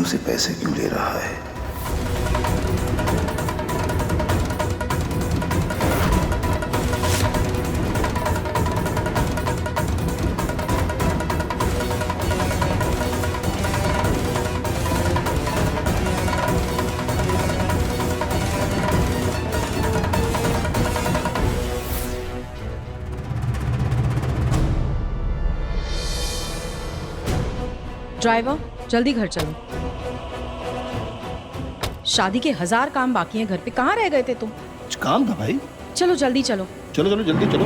हमसे पैसे क्यों ले रहा है? ड्राइवर, जल्दी घर चलो। शादी के 1000 काम बाकी हैं घर पे। कहाँ रह गए थे तुम? कुछ काम था भाई। चलो जल्दी चलो। चलो चलो जल्दी चलो।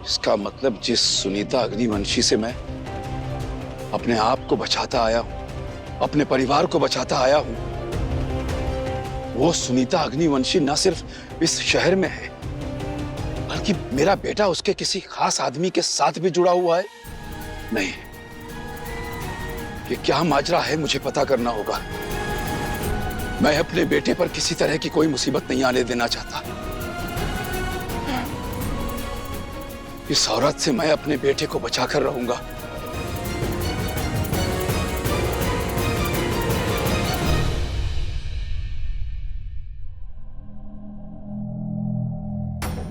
इसका मतलब जिस सुनीता अग्निवंशी से मैं अपने आप को बचाता आया हूं, अपने परिवार को बचाता आया हूं, वो सुनीता अग्निवंशी न सिर्फ इस शहर में है, बल्कि मेरा बेटा उसके किसी खास आदमी के साथ भी जुड़ा हुआ है। नहीं, ये क्या माजरा है मुझे पता करना होगा। मैं अपने बेटे पर किसी तरह की कोई मुसीबत नहीं आने देना चाहता। इस औरत से मैं अपने बेटे को बचाकर रहूंगा।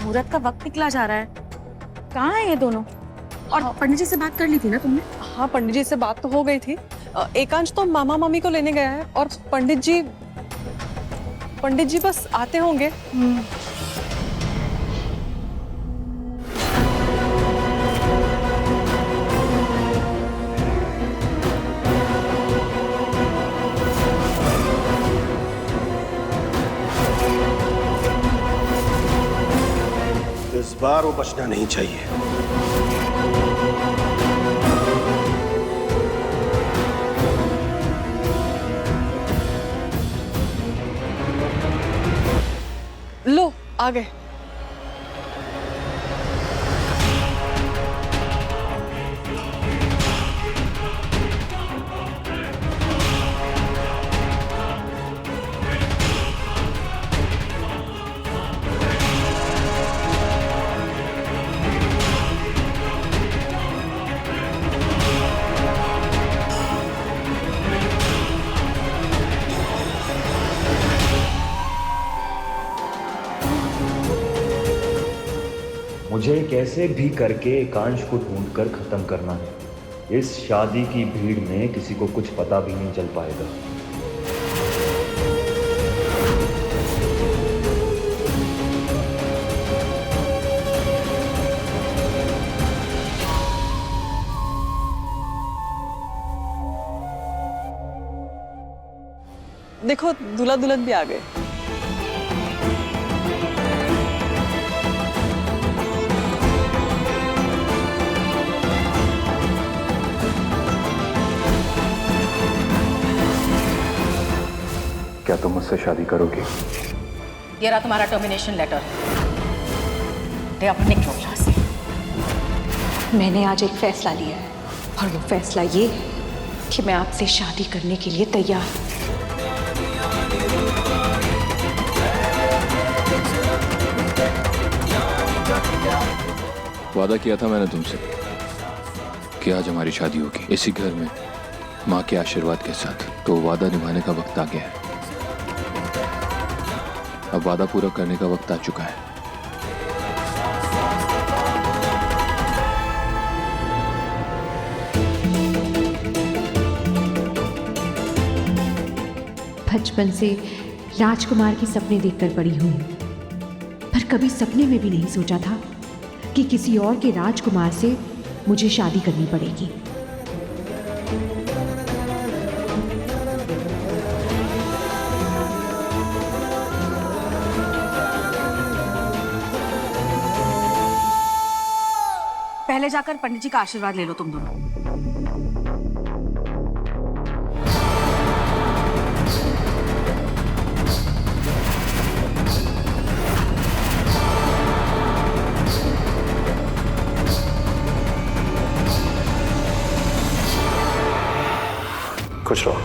मुहूर्त का वक्त निकला जा रहा है। कहाँ है ये दोनों? और पंडित जी से बात कर ली थी ना तुमने? हाँ, पंडित जी से बात तो हो गई थी। एकांश तो मामा मामी को लेने गया है और पंडित जी बस आते होंगे। इस बार वो बचना नहीं चाहिए। लो, आ गए। मुझे कैसे भी करके एकांश को ढूंढकर खत्म करना है। इस शादी की भीड़ में किसी को कुछ पता भी नहीं चल पाएगा। देखो, दूल्हा दुल्हन भी आ गए। क्या तुम मुझसे शादी करोगी? ये रहा तुम्हारा टर्मिनेशन लेटर। अपने निकलो से। मैंने आज एक फैसला लिया है और वो फैसला ये है कि मैं आपसे शादी करने के लिए तैयार हूं। वादा किया था मैंने तुमसे कि आज हमारी शादी होगी इसी घर में माँ के आशीर्वाद के साथ। तो वादा निभाने का वक्त आ गया है। अब वादा पूरा करने का वक्त आ चुका है। बचपन से राजकुमार के सपने देखकर बड़ी हूँ, पर कभी सपने में भी नहीं सोचा था कि किसी और के राजकुमार से मुझे शादी करनी पड़ेगी। पहले जाकर पंडित जी का आशीर्वाद ले लो तुम दोनों। खुश रहो।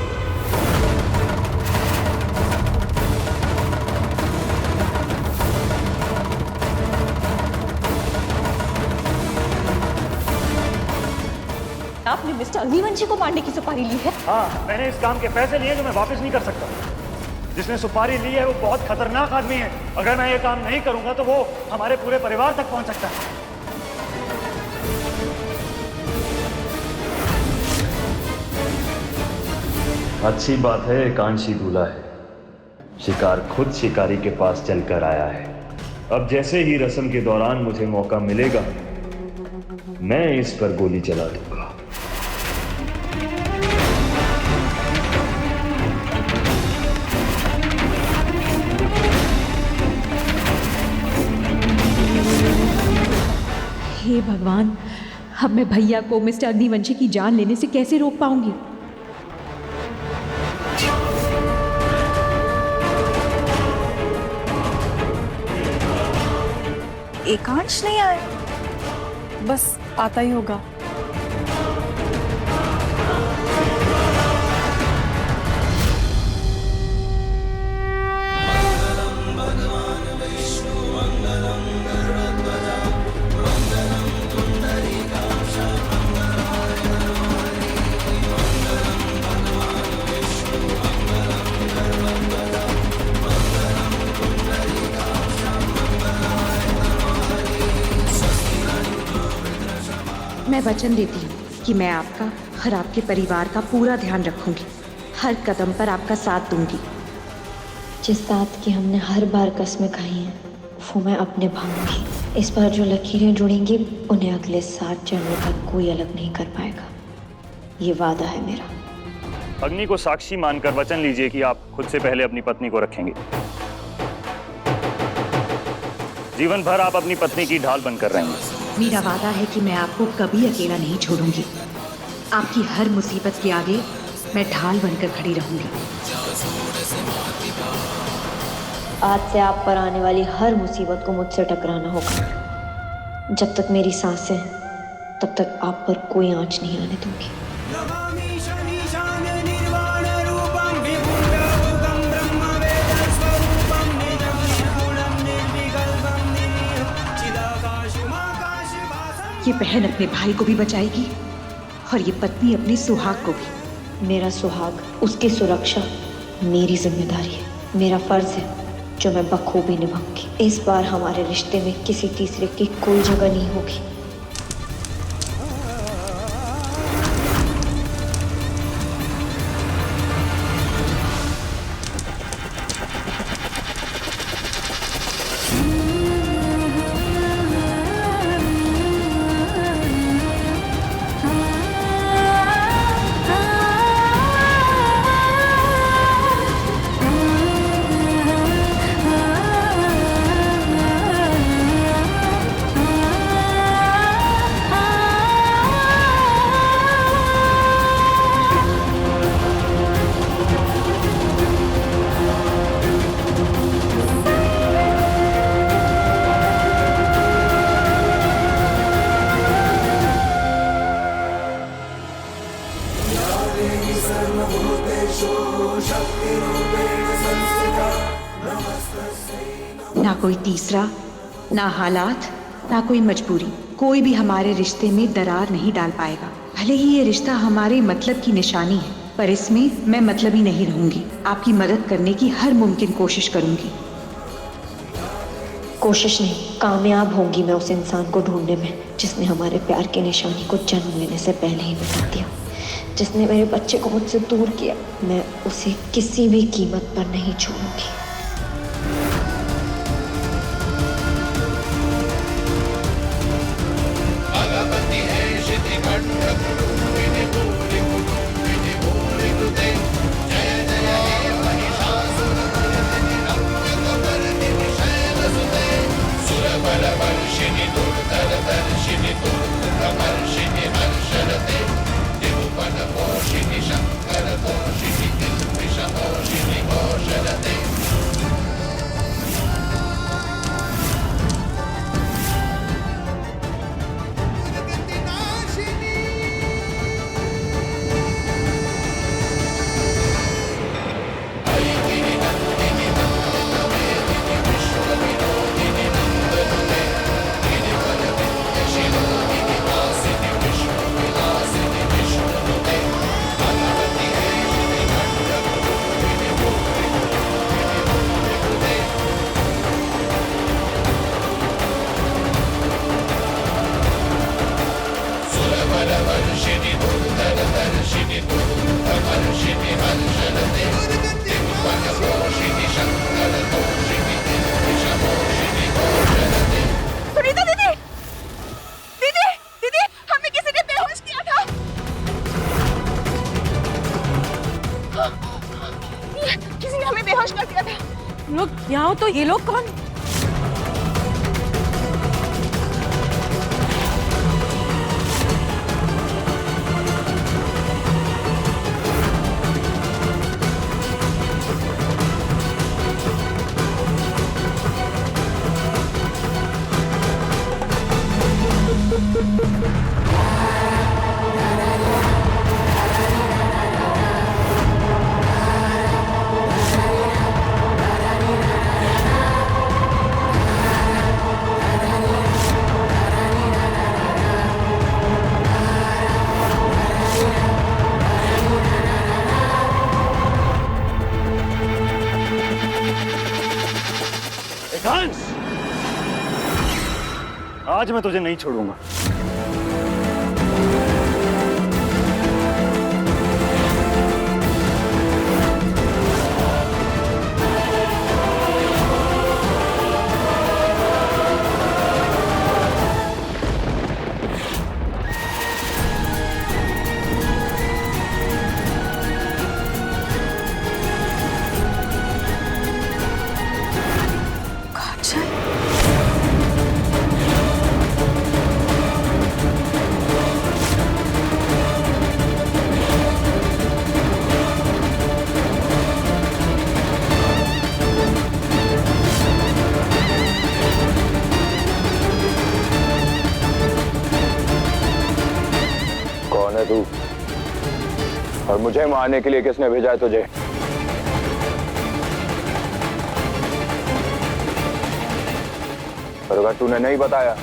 आपने मिस्टर अग्निवंशी को मारने की सुपारी ली है? हाँ, मैंने इस काम के पैसे लिए जो मैं वापस नहीं कर सकता। जिसने सुपारी ली है वो बहुत खतरनाक आदमी है। अगर मैं ये काम नहीं करूंगा तो वो हमारे पूरे परिवार तक पहुंच सकता है। अच्छी बात है, एकांशी दूल्हा है। शिकार खुद शिकारी के पास चलकर आया है। अब जैसे ही रस्म के दौरान मुझे मौका मिलेगा, मैं इस पर गोली चला दूंगा। हे भगवान, अब मैं भैया को मिस्टर अग्निवंशी की जान लेने से कैसे रोक पाऊंगी? एकांश नहीं आया? बस आता ही होगा। मैं वचन देती हूँ कि मैं आपका और आपके परिवार का पूरा ध्यान रखूंगी, हर कदम पर आपका साथ दूंगी। जिस बात की हमने हर बार कस्में खाई हैं, वो मैं अब निभाऊंगी। इस बार जो लकीरें जुड़ेंगी उन्हें अगले 7 जन्मों तक कोई अलग नहीं कर पाएगा। ये वादा है मेरा। अग्नि को साक्षी मानकर वचन लीजिए कि आप खुद से पहले अपनी पत्नी को रखेंगे। जीवन भर आप अपनी पत्नी की ढाल बनकर रहेंगे। मेरा वादा है कि मैं आपको कभी अकेला नहीं छोड़ूंगी। आपकी हर मुसीबत के आगे मैं ढाल बनकर खड़ी रहूंगी। आज से आप पर आने वाली हर मुसीबत को मुझसे टकराना होगा। जब तक मेरी सांसें हैं, तब तक आप पर कोई आंच नहीं आने दूंगी। ये बहन अपने भाई को भी बचाएगी और ये पत्नी अपने सुहाग को भी। मेरा सुहाग, उसकी सुरक्षा मेरी जिम्मेदारी है। मेरा फर्ज है जो मैं बखूबी निभाऊंगी। इस बार हमारे रिश्ते में किसी तीसरे की कोई जगह नहीं होगी। ना कोई तीसरा, ना हालात, ना कोई मजबूरी, कोई भी हमारे रिश्ते में दरार नहीं डाल पाएगा। भले ही ये रिश्ता हमारे मतलब की निशानी है, पर इसमें मैं मतलबी नहीं रहूंगी। आपकी मदद करने की हर मुमकिन कोशिश करूंगी। कोशिश नहीं, कामयाब होंगी मैं उस इंसान को ढूंढने में जिसने हमारे प्यार की निशानी को जन्म लेने से पहले ही मिटा दिया, जिसने मेरे बच्चे को मुझसे दूर किया। मैं उसे किसी भी कीमत पर नहीं छोड़ूंगी। बेहोश कर दिया था। तुम लोग यहाँ हो तो ये लोग कौन? एकांश, आज मैं तुझे नहीं छोड़ूंगा। कौन है तू? और मुझे मारने के लिए किसने भेजा है तुझे? और अगर तूने नहीं बताया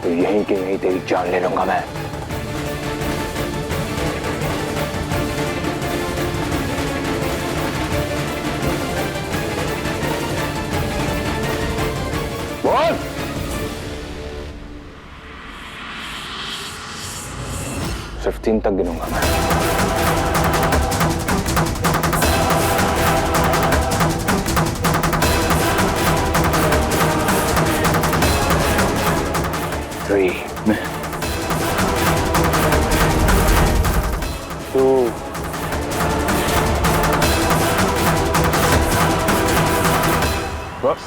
तो यहीं की यहीं तेरी जान ले लूंगा मैं। बोल। सिर्फ 3 तक गिनूंगा मैं। Three, 2, whoops.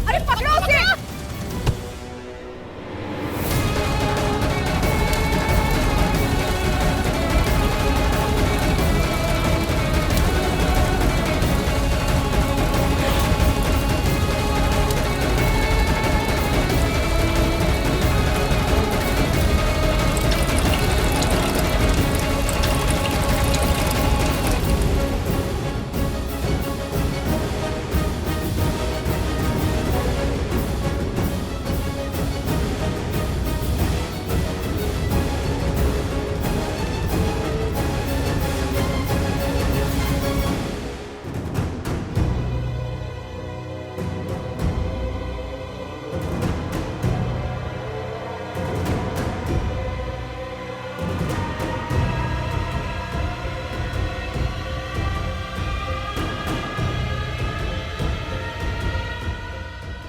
अरे पकड़ो उसे!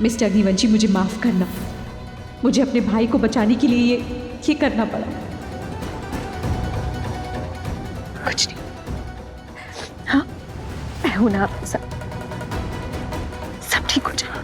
मिस्टर अग्निवंशी, मुझे माफ करना। मुझे अपने भाई को बचाने के लिए ये करना पड़ा। कुछ नहीं। हाँ, मैं हूं ना आपके साथ। सब ठीक हो जाएगा।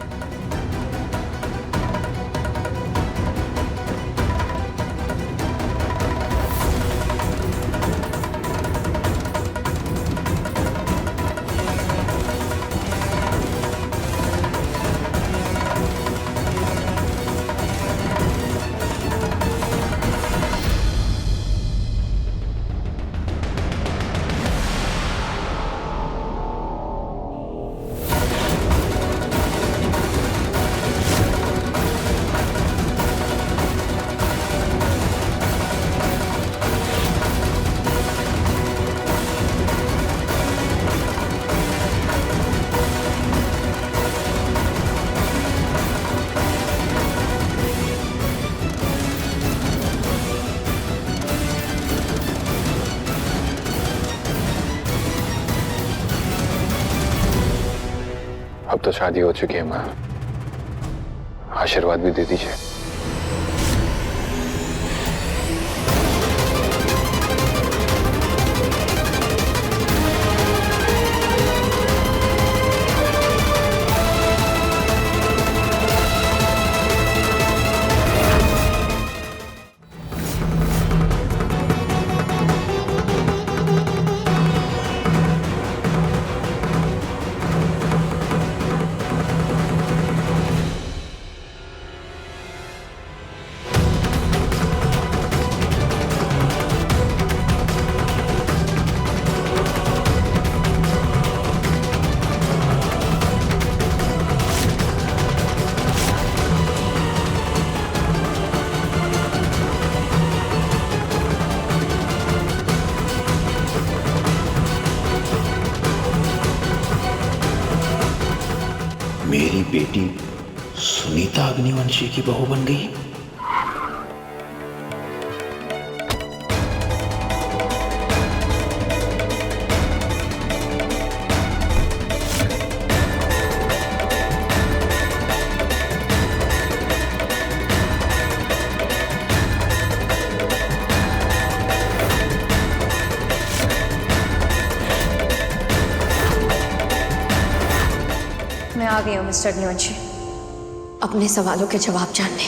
अब तो शादी हो चुकी है माँ, आशीर्वाद भी दे दीजिए। मेरी बेटी सुनीता अग्निवंशी की बहू बन गई। मैं आ गई हूँ मिस्टर अग्निवंशी, अपने सवालों के जवाब जानने।